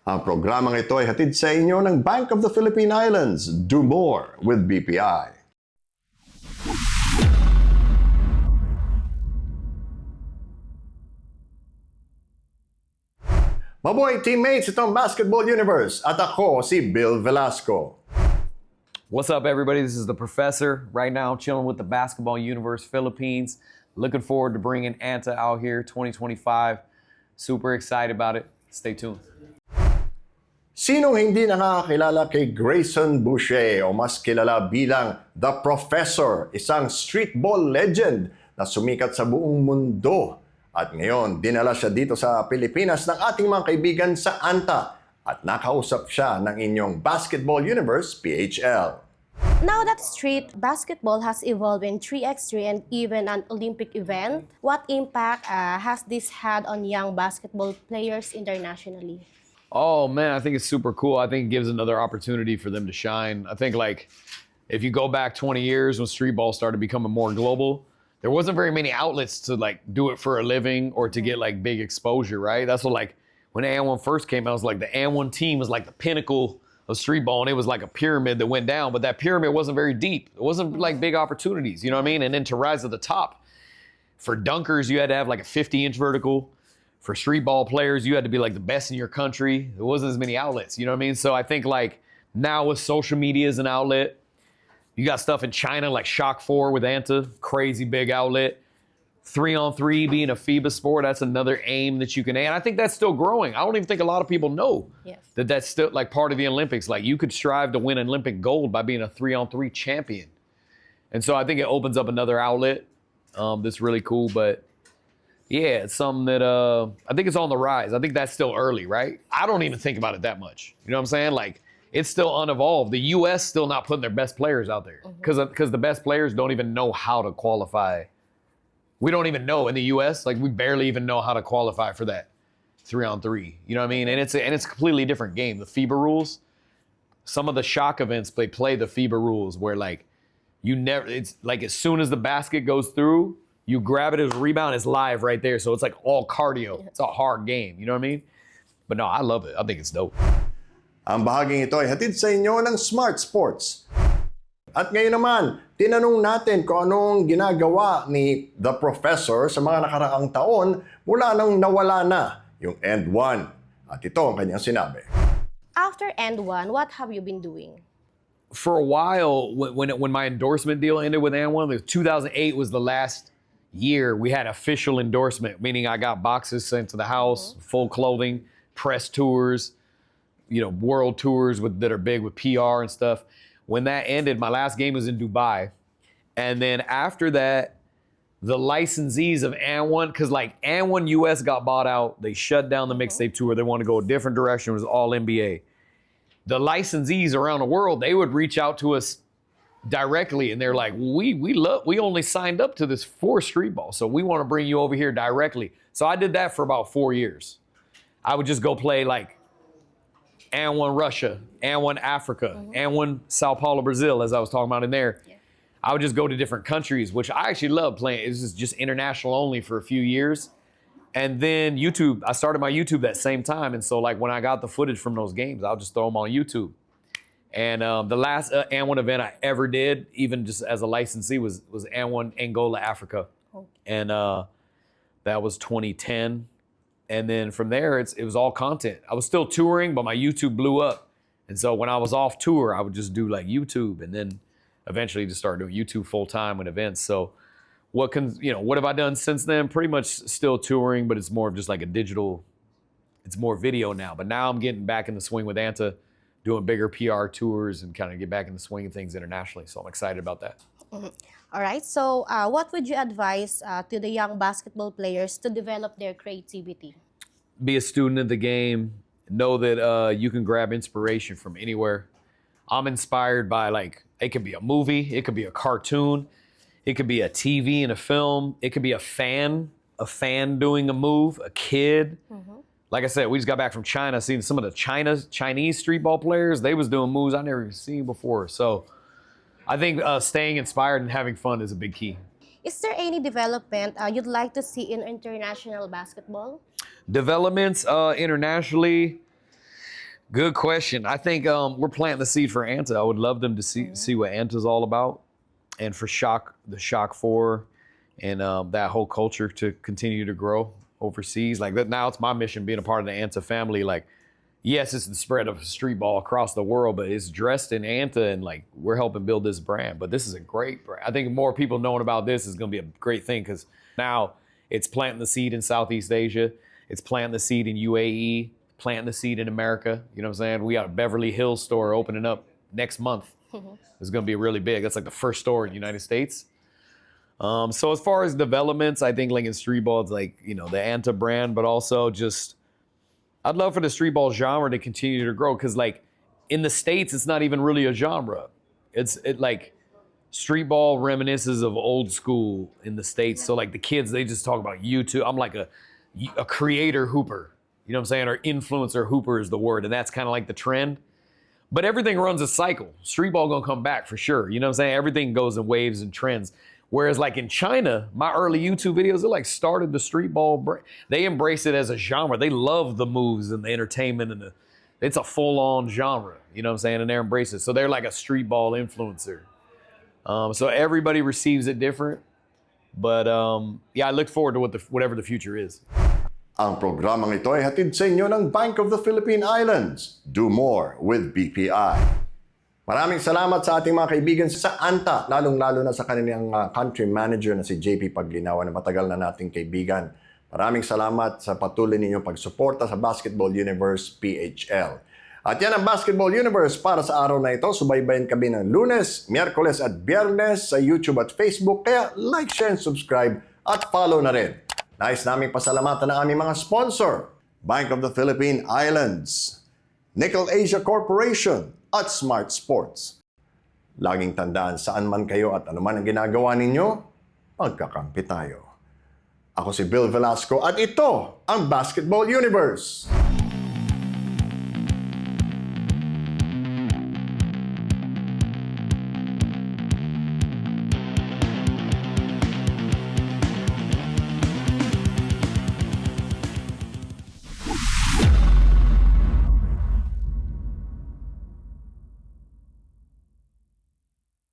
Ang programang ito ay hatid sa inyo ng Bank of the Philippine Islands. Do more with BPI. Mabuhay teammates, itong Basketball Universe at ako si Bill Velasco. What's up, everybody? This is the Professor. Right now, chilling with the Basketball Universe Philippines. Looking forward to bringing Anta out here 2025. Super excited about it. Stay tuned. Sinong hindi nakakakilala kay Grayson Boucher o mas kilala bilang The Professor, isang streetball legend na sumikat sa buong mundo. At ngayon, dinala siya dito sa Pilipinas ng ating mga kaibigan sa ANTA at nakausap siya ng inyong Basketball Universe PHL. Now that street basketball has evolved in 3x3 and even an Olympic event, what impact has this had on young basketball players internationally? Oh, man, I think it's super cool. I think it gives another opportunity for them to shine. I think, like, if you go back 20 years when street ball started becoming more global, there wasn't very many outlets to like do it for a living or to get like big exposure, right? That's what like when AN1 first came out, it was like the AN1 team was like the pinnacle of street ball and it was like a pyramid that went down, but that pyramid wasn't very deep. It wasn't like big opportunities, you know what I mean? And then to rise to the top, for dunkers, you had to have like a 50-inch vertical. For street ball players, you had to be like the best in your country. There wasn't as many outlets, you know what I mean? So I think like now with social media as an outlet, you got stuff in China like Shock 4 with Anta, crazy big outlet. 3-on-3 being a FIBA sport, that's another aim that you can aim. And I think that's still growing. I don't even think a lot of people know that that's still like part of the Olympics. Like you could strive to win Olympic gold by being a 3-on-3 champion. And so I think it opens up another outlet that's really cool. But yeah, it's something that I think it's on the rise. I think that's still early, right? I don't even think about it that much. You know what I'm saying? Like, it's still unevolved. The U.S. still not putting their best players out there because the best players don't even know how to qualify. We don't even know in the U.S. Like we barely even know how to qualify for that 3-on-3. You know what I mean? And it's a completely different game. The FIBA rules. Some of the shock events they play the FIBA rules where like you never. It's like as soon as the basket goes through, you grab it as a rebound. It's live right there. So it's like all cardio. It's a hard game. You know what I mean? But no, I love it. I think it's dope. Ang bahaging ito ay hatid sa inyo ng Smart Sports. At ngayon naman, tinanong natin kung anong ginagawa ni The Professor sa mga nakaraang taon mula nang nawala na yung End 1. At ito ang kanyang sinabi. After End 1, what have you been doing? For a while, when my endorsement deal ended with AN1, 2008 was the last year we had official endorsement, meaning I got boxes sent to the house, full clothing, press tours, you know, world tours that are big with PR and stuff. When that ended, my last game was in Dubai. And then after that, the licensees of AN1, because like AN1 US got bought out, they shut down the mixtape tour. They wanted to go a different direction. It was all NBA. The licensees around the world, they would reach out to us directly and they're like, we only signed up to this for street ball. So we want to bring you over here directly. So I did that for about 4 years. I would just go play like AN1 Russia, AN1 Africa, AN1 Sao Paulo, Brazil, as I was talking about in there. Yeah. I would just go to different countries, which I actually love playing. It was just international only for a few years. And then YouTube, I started my YouTube that same time. And so like when I got the footage from those games, I'll just throw them on YouTube. And the last AN1 event I ever did, even just as a licensee, was AN1 Angola, Africa. Oh. And that was 2010. And then from there, it was all content. I was still touring, but my YouTube blew up. And so when I was off tour, I would just do like YouTube and then eventually just start doing YouTube full time with events. So what have I done since then? Pretty much still touring, but it's more of just like a digital, it's more video now. But now I'm getting back in the swing with Anta, doing bigger PR tours and kind of get back in the swing of things internationally. So I'm excited about that. All right, so what would you advise to the young basketball players to develop their creativity? Be a student of the game. Know that you can grab inspiration from anywhere. I'm inspired by like, it could be a movie, it could be a cartoon, it could be a TV and a film, it could be a fan doing a move, a kid. Like I said, we just got back from China, seeing some of the Chinese street ball players. They was doing moves I never seen before. So I think staying inspired and having fun is a big key. Is there any development you'd like to see in international basketball? Developments internationally, Good question. I think we're planting the seed for Anta. I would love them to see what Anta's all about, and for the Shock 4, and that whole culture to continue to grow overseas. Like that, now it's my mission being a part of the Anta family. Like, yes, it's the spread of street ball across the world, but it's dressed in Anta, and like we're helping build this brand. But this is a great brand. I think more people knowing about this is going to be a great thing, because now it's planting the seed in Southeast Asia. It's planting the seed in UAE, planting the seed in America. You know what I'm saying? We got a Beverly Hills store opening up next month. It's going to be really big. That's like the first store in the United States. So as far as developments, I think like in street ball, it's like, you know, the Anta brand, but also just, I'd love for the street ball genre to continue to grow, because like in the States, it's not even really a genre. It like street ball reminisces of old school in the States. So like the kids, they just talk about YouTube. I'm like a creator hooper, you know what I'm saying? Or influencer hooper is the word. And that's kind of like the trend. But everything runs a cycle. Street ball gonna come back for sure. You know what I'm saying? Everything goes in waves and trends. Whereas like in China, my early YouTube videos, they like started the street ball. They embrace it as a genre. They love the moves and the entertainment, and it's a full-on genre. You know what I'm saying? And they embrace it. So they're like a street ball influencer. So everybody receives it different. But yeah, I look forward to whatever the future is. Ang programang ito ay hatid sa inyo ng Bank of the Philippine Islands. Do more with BPI. Maraming salamat sa ating mga kaibigan sa ANTA, lalong-lalo na sa kanilang country manager na si JP Paglinawan, na matagal na nating kaibigan. Maraming salamat sa patuloy ninyong pagsuporta sa Basketball Universe PHL. At yan ang Basketball Universe para sa araw na ito. Subaybayan kami ng Lunes, Miyerkules at Biyernes sa YouTube at Facebook. Kaya like, share, and subscribe at follow na rin. Nais naming pasalamatan ang aming mga sponsor, Bank of the Philippine Islands, Nickel Asia Corporation, at Smart Sports. Laging tandaan, saan man kayo at anuman ang ginagawa ninyo, magkakampi tayo. Ako si Bill Velasco at ito ang Basketball Universe.